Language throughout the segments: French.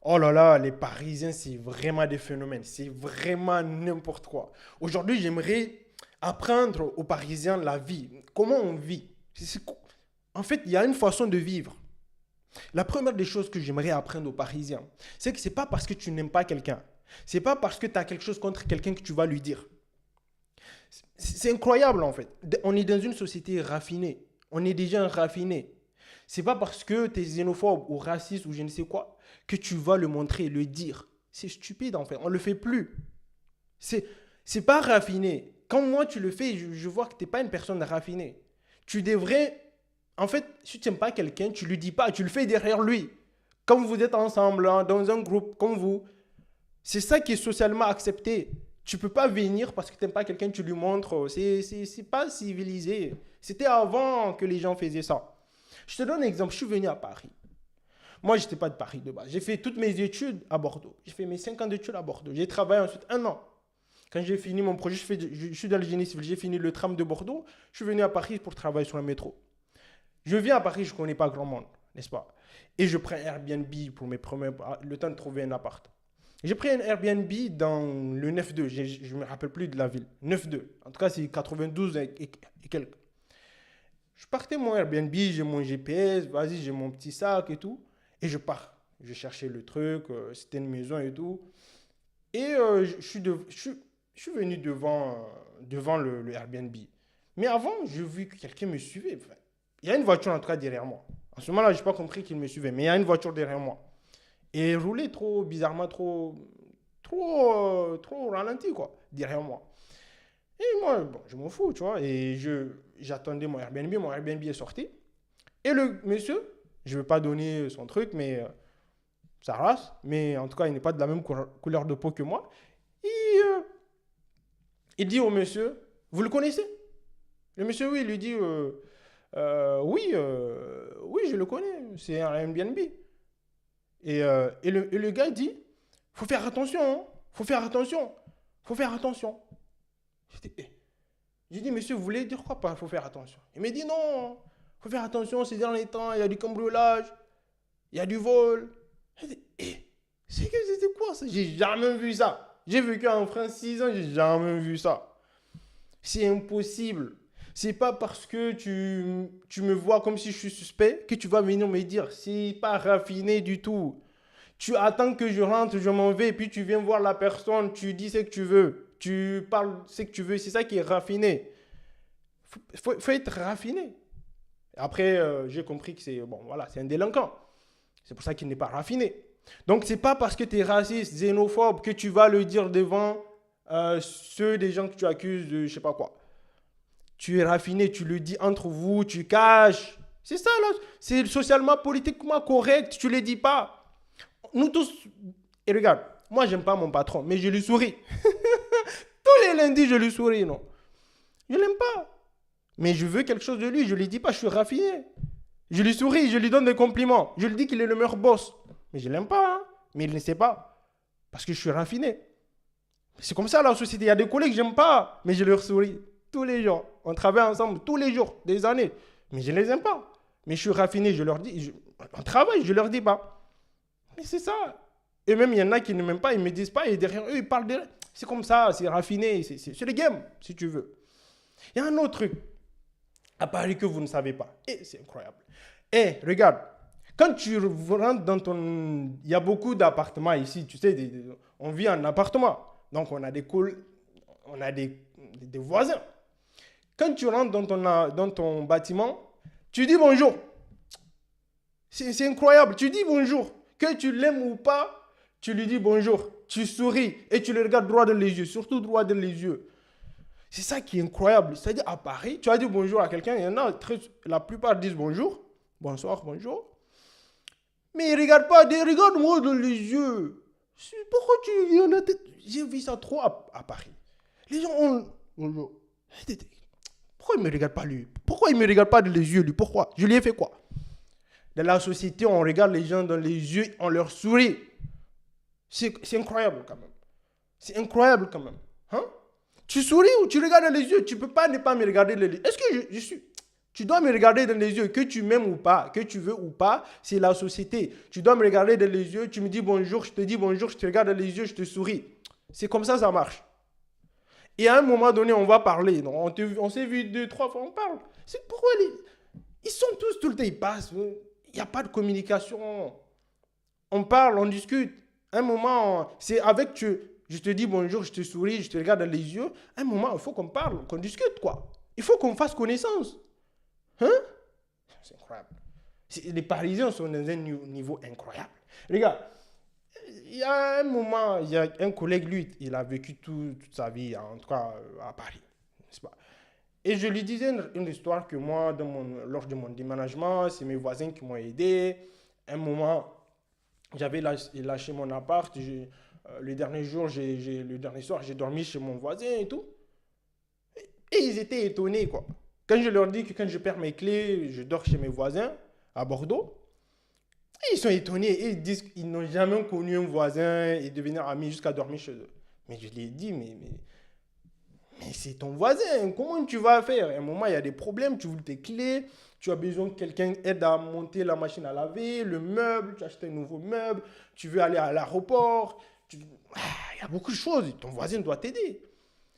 Oh là là, les Parisiens, c'est vraiment des phénomènes. C'est vraiment n'importe quoi. Aujourd'hui, j'aimerais apprendre aux Parisiens la vie. Comment on vit. En fait, il y a une façon de vivre. La première des choses que j'aimerais apprendre aux Parisiens, c'est que c'est pas parce que tu n'aimes pas quelqu'un. C'est pas parce que tu as quelque chose contre quelqu'un que tu vas lui dire. C'est incroyable en fait. On est dans une société raffinée. On est déjà raffiné. C'est pas parce que tu es xénophobe ou raciste ou je ne sais quoi que tu vas le montrer, le dire. C'est stupide en fait. On le fait plus. C'est c'est pas raffiné. Quand moi tu le fais, je vois que tu n'es pas une personne raffinée. Tu devrais, en fait, si tu n'aimes pas quelqu'un, tu lui dis pas, tu le fais derrière lui. Comme vous êtes ensemble, hein, dans un groupe, comme vous, c'est ça qui est socialement accepté. Tu peux pas venir parce que tu n'aimes pas quelqu'un, tu lui montres. C'est pas civilisé. C'était avant que les gens faisaient ça. Je te donne un exemple. Je suis venu à Paris. Moi, je n'étais pas de Paris de base. J'ai fait toutes mes études à Bordeaux. J'ai fait mes 5 ans d'études à Bordeaux. J'ai travaillé ensuite un an. Quand j'ai fini mon projet, je suis dans le génie civil. J'ai fini le tram de Bordeaux. Je suis venu à Paris pour travailler sur le métro. Je viens à Paris, je ne connais pas grand monde, n'est-ce pas? Et je prends Airbnb pour le temps de trouver un appart. J'ai pris un Airbnb dans le 9-2. Je ne me rappelle plus de la ville. 9-2. En tout cas, c'est 92 et quelques. Je partais mon Airbnb, j'ai mon GPS, vas-y, j'ai mon petit sac et tout. Et je pars. Je cherchais le truc, c'était une maison et tout. Et je suis venu devant le Airbnb. Mais avant, j'ai vu que quelqu'un me suivait. Enfin, il y a une voiture en tout cas derrière moi. En ce moment-là, je n'ai pas compris qu'il me suivait, mais il y a une voiture derrière moi. Et elle roulait trop bizarrement, trop ralenti, quoi, derrière moi. Et moi, bon, je m'en fous, tu vois. Et j'attendais mon Airbnb est sorti. Et le monsieur, je ne vais pas donner son truc, mais sa race, mais en tout cas, il n'est pas de la même couleur de peau que moi. Et, il dit au monsieur, vous le connaissez? Le monsieur, oui, il lui dit, oui, oui, je le connais, c'est un Airbnb. Et le gars dit, faut faire attention, hein, faut faire attention, faut faire attention. J'ai dit, monsieur, vous voulez dire quoi par faut faire attention? Il m'a dit, non, faut faire attention, ces derniers temps, il y a du cambriolage, il y a du vol. J'ai dit, c'était quoi ça? J'ai jamais vu ça. J'ai vécu en France 6 ans, j'ai jamais vu ça. C'est impossible. C'est pas parce que tu me vois comme si je suis suspect que tu vas venir me dire. C'est pas raffiné du tout. Tu attends que je rentre, je m'en vais, puis tu viens voir la personne, tu dis ce que tu veux. Tu parles ce que tu veux. C'est ça qui est raffiné. Faut être raffiné. Après, j'ai compris que c'est bon, voilà, c'est un délinquant. C'est pour ça qu'il n'est pas raffiné. Donc, c'est pas parce que tu es raciste, xénophobe, que tu vas le dire devant ceux des gens que tu accuses de je sais pas quoi. Tu es raffiné, tu le dis entre vous, tu caches. C'est ça, là. C'est socialement, politiquement correct, tu ne le dis pas. Nous tous. Et regarde, moi, j'aime pas mon patron, mais je lui souris. Tous les lundis, je lui souris, non. Je l'aime pas. Mais je veux quelque chose de lui, je lui dis pas, je suis raffiné. Je lui souris, je lui donne des compliments. Je lui dis qu'il est le meilleur boss. Mais je l'aime pas, hein. Mais il ne sait pas. Parce que je suis raffiné. C'est comme ça la société. Il y a des collègues que j'aime pas, mais je leur souris tous les jours. On travaille ensemble tous les jours, des années. Mais je ne les aime pas. Mais je suis raffiné, je leur dis. On travaille, je leur dis pas. Mais c'est ça. Et même, il y en a qui ne m'aiment pas, ils ne me disent pas, et derrière eux, ils parlent de. C'est comme ça, c'est raffiné, c'est le game, si tu veux. Il y a un autre truc à Paris que vous ne savez pas. Et c'est incroyable. Et regarde, quand tu rentres dans ton. Il y a beaucoup d'appartements ici, tu sais, on vit en appartement. Donc, on a des voisins. Quand tu rentres dans ton bâtiment, tu dis bonjour. C'est incroyable. Tu dis bonjour. Que tu l'aimes ou pas, tu lui dis bonjour. Tu souris et tu le regardes droit dans les yeux. Surtout droit dans les yeux. C'est ça qui est incroyable. C'est-à-dire, à Paris, tu as dit bonjour à quelqu'un. Il y en a, la plupart disent bonjour. Bonsoir, bonjour. Mais ils regardent pas. Regarde-moi dans les yeux. Pourquoi tu viens la tête? J'ai vu ça trop à Paris. Les gens ont. Bonjour. Pourquoi il ne me regarde pas lui? Pourquoi il ne me regarde pas dans les yeux lui? Pourquoi? Je lui ai fait quoi? Dans la société, on regarde les gens dans les yeux, on leur sourit. C'est incroyable quand même. C'est incroyable quand même. Hein? Tu souris ou tu regardes dans les yeux? Tu ne peux pas ne pas me regarder dans les yeux. Est-ce que je suis... Tu dois me regarder dans les yeux, que tu m'aimes ou pas, que tu veux ou pas, c'est la société. Tu dois me regarder dans les yeux, tu me dis bonjour, je te dis bonjour, je te regarde dans les yeux, je te souris. C'est comme ça marche. Et à un moment donné, on va parler. On s'est vu 2, 3 fois, on parle. C'est pourquoi ils sont tous tout le temps, ils passent. Il n'y a pas de communication. On parle, on discute. Un moment, c'est avec tu. Je te dis bonjour, je te souris, je te regarde dans les yeux. Un moment, il faut qu'on parle, qu'on discute, quoi. Il faut qu'on fasse connaissance. Hein? C'est incroyable. Les Parisiens sont dans un niveau incroyable. Regarde, il y a un moment, il y a un collègue, lui, il a vécu toute sa vie, en tout cas à Paris. N'est-ce pas? Et je lui disais une histoire que moi, lors de mon déménagement, c'est mes voisins qui m'ont aidé. Un moment, j'avais lâché mon appart. Le dernier soir, j'ai dormi chez mon voisin et tout. Et ils étaient étonnés, quoi. Quand je leur dis que quand je perds mes clés, je dors chez mes voisins à Bordeaux, ils sont étonnés. Et ils disent qu'ils n'ont jamais connu un voisin et devenir amis jusqu'à dormir chez eux. Mais je lui ai dit, mais c'est ton voisin, comment tu vas faire? À un moment, il y a des problèmes, tu veux tes clés, tu as besoin que quelqu'un aide à monter la machine à laver, le meuble, tu achètes un nouveau meuble, tu veux aller à l'aéroport. Il y a beaucoup de choses, ton voisin doit t'aider.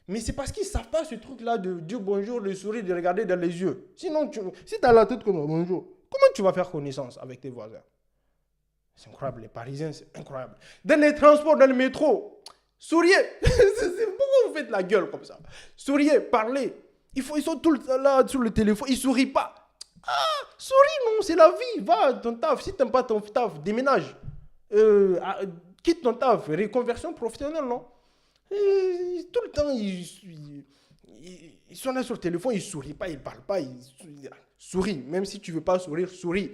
Mais c'est parce qu'ils ne savent pas ce truc-là de dire bonjour, de sourire, de regarder dans les yeux. Sinon, si tu as la tête comme bonjour, comment tu vas faire connaissance avec tes voisins? C'est incroyable, les Parisiens, c'est incroyable. Dans les transports, dans le métro, souriez. Pourquoi vous faites la gueule comme ça? Souriez, parlez. Ils sont tout le temps là sur le téléphone, ils ne sourient pas. Ah, souris, non, c'est la vie. Va, ton taf. Si tu n'aimes pas ton taf, déménage. Quitte ton taf, reconversion professionnelle, non? Tout le temps, ils sont là sur le téléphone, ils ne sourient pas, ils ne parlent pas, ils sourient. Même si tu ne veux pas sourire, souris.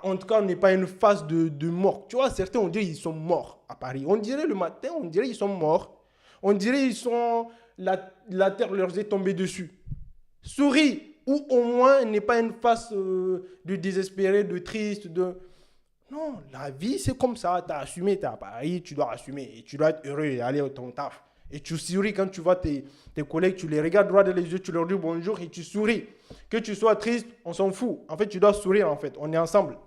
En tout cas, on n'est pas une phase de mort. Tu vois, certains, on dirait qu'ils sont morts à Paris. On dirait le matin, on dirait qu'ils sont morts. On dirait qu'ils sont... La terre leur est tombée dessus. Souris. Ou au moins, n'est pas une phase de désespéré, de triste, de... Non, la vie, c'est comme ça. Tu as assumé, tu es à Paris, tu dois assumer. Et tu dois être heureux et aller à ton taf. Et tu souris quand tu vois tes collègues, tu les regardes droit dans les yeux, tu leur dis bonjour et tu souris. Que tu sois triste, on s'en fout. En fait, tu dois sourire, en fait. On est ensemble.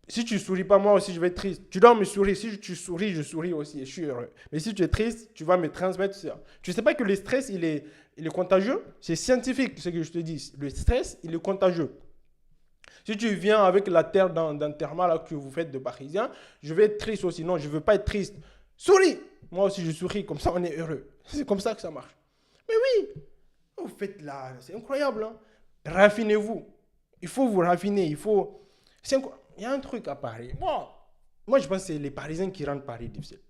Si tu ne souris pas, moi aussi, je vais être triste. Tu dois me sourire. Si tu souris, je souris aussi et je suis heureux. Mais si tu es triste, tu vas me transmettre ça. Tu ne sais pas que le stress, il est contagieux? C'est scientifique, ce que je te dis. Le stress, il est contagieux. Si tu viens avec la terre d'un thermal que vous faites de Parisien, je vais être triste aussi. Non, je ne veux pas être triste. Souris! Moi aussi, je souris. Comme ça, on est heureux. C'est comme ça que ça marche. Mais oui, vous faites là. C'est incroyable. Hein? Raffinez-vous. Il faut vous raffiner. Il y a un truc à Paris. Moi, je pense que c'est les Parisiens qui rendent Paris difficile.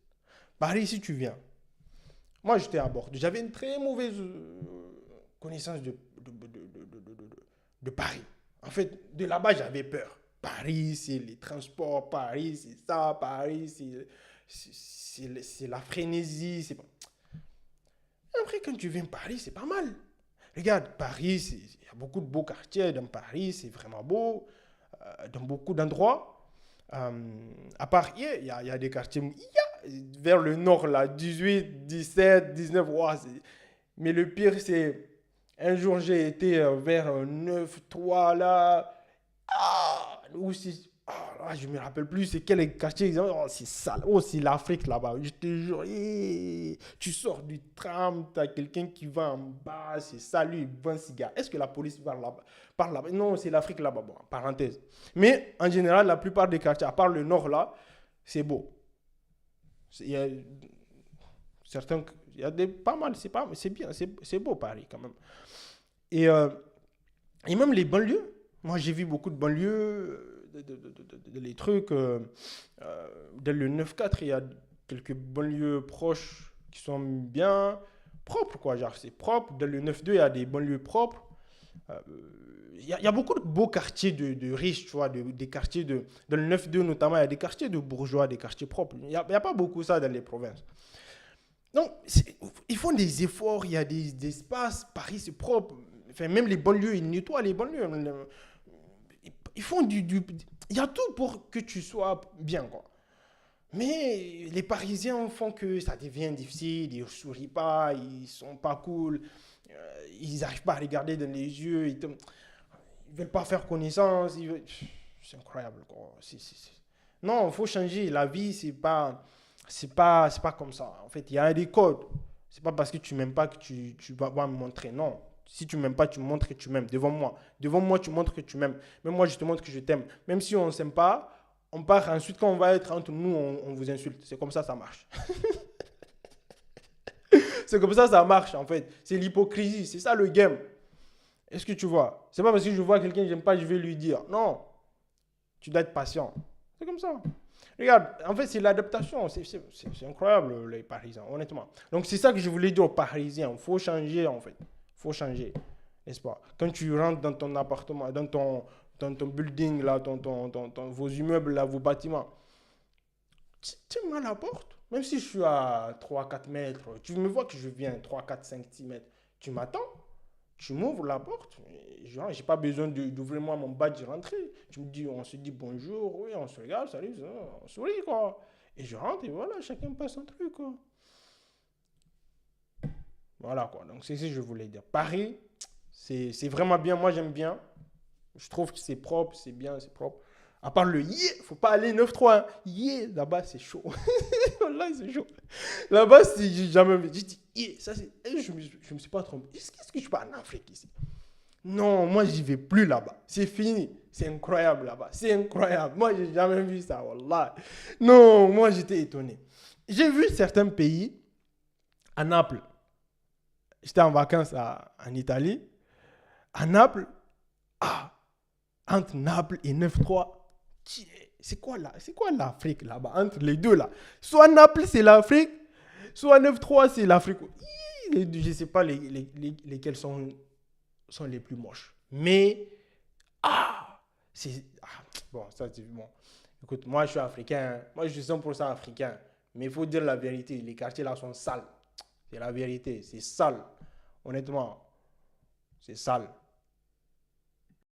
Paris, si tu viens. Moi, j'étais à Bordeaux. J'avais une très mauvaise connaissance de Paris. En fait, de là-bas, j'avais peur. Paris, c'est les transports. Paris, c'est ça. Paris, c'est la frénésie. Après, quand tu viens à Paris, c'est pas mal. Regarde, Paris, il y a beaucoup de beaux quartiers dans Paris. C'est vraiment beau. Dans beaucoup d'endroits. À Paris, il y a des quartiers... vers le nord, là, 18, 17, 19. Mais le pire, c'est... Un jour, j'ai été vers 9, 3, là. Je ne me rappelle plus c'est quel quartier. C'est ça. C'est l'Afrique là-bas. Je te jure. Tu sors du tram, tu as quelqu'un qui va en bas. C'est ça, lui, il vend un cigare. Est-ce que la police va là-bas? Par là-bas? Non, c'est l'Afrique là-bas. Bon, parenthèse. Mais en général, la plupart des quartiers, à part le nord là, c'est beau. Il y a certains... Il y a pas mal, c'est bien, c'est beau Paris quand même. Et même les banlieues. Moi, j'ai vu beaucoup de banlieues, les trucs. Dans le 9-4, il y a quelques banlieues proches qui sont bien propres, quoi. Genre, c'est propre. Dans le 9-2, il y a des banlieues propres. Il y a beaucoup de beaux quartiers de riches, tu vois, des quartiers dans le 9-2 notamment, il y a des quartiers de bourgeois, des quartiers propres. Il n'y a pas beaucoup ça dans les provinces. Donc, ils font des efforts, il y a des espaces, Paris c'est propre. Enfin, même les banlieues, ils nettoient les banlieues. Ils font il y a tout pour que tu sois bien, quoi. Mais les Parisiens font que ça devient difficile, ils ne sourient pas, ils ne sont pas cool. Ils n'arrivent pas à regarder dans les yeux. Ils ne veulent pas faire connaissance. C'est incroyable, quoi. Non, il faut changer. La vie, c'est pas comme ça. En fait, il y a des codes. C'est pas parce que tu m'aimes pas que tu vas me montrer. Non. Si tu m'aimes pas, tu montres que tu m'aimes devant moi. Devant moi, tu montres que tu m'aimes. Même moi, je te montre que je t'aime. Même si on ne s'aime pas, on part ensuite, quand on va être entre nous, on vous insulte. C'est comme ça marche. C'est comme ça marche, en fait. C'est l'hypocrisie. C'est ça le game. Est-ce que tu vois? C'est pas parce que je vois quelqu'un que j'aime pas, je vais lui dire. Non. Tu dois être patient. C'est comme ça. Regarde, en fait, c'est l'adaptation. C'est incroyable, les Parisiens, honnêtement. Donc, c'est ça que je voulais dire aux Parisiens. Il faut changer, en fait. Il faut changer. N'est-ce pas? Quand tu rentres dans ton appartement, dans ton building, là, vos immeubles, là, vos bâtiments, tu mets la porte. Même si je suis à 3 4 mètres, tu me vois que je viens 3 4 5 6 mètres. Tu m'attends. Tu m'ouvres la porte, je n'ai pas besoin d'ouvrir moi mon badge et rentrer. Tu me dis, on se dit bonjour, oui, on se regarde, salut, on sourit, quoi. Et je rentre et voilà, chacun passe son truc, quoi. Voilà, quoi. Donc, c'est ce que je voulais dire. Paris, c'est vraiment bien. Moi, j'aime bien. Je trouve que c'est propre, c'est bien, c'est propre. À part le yeah, faut pas aller 9-3. Hein. Yeah, là-bas, c'est chaud. Là, c'est chaud. Là-bas, j'ai jamais vu. J'ai dit, yeah, ça, c'est. Je me suis pas trompé. Est-ce que je suis pas en Afrique ici? Non, moi, j'y vais plus là-bas. C'est fini. C'est incroyable là-bas. C'est incroyable. Moi, j'ai jamais vu ça, wallah. Non, moi, j'étais étonné. J'ai vu certains pays, à Naples. J'étais en vacances en Italie. À Naples, entre Naples et 9-3, c'est quoi là? C'est quoi l'Afrique là-bas? Entre les deux là. Soit Naples, c'est l'Afrique, soit 9-3, c'est l'Afrique. Je ne sais pas lesquels sont les plus moches. Mais, c'est. Bon, ça, c'est bon. Écoute, moi, je suis africain. Moi, je suis 100% africain. Mais il faut dire la vérité. Les quartiers là sont sales. C'est la vérité. C'est sale. Honnêtement, c'est sale.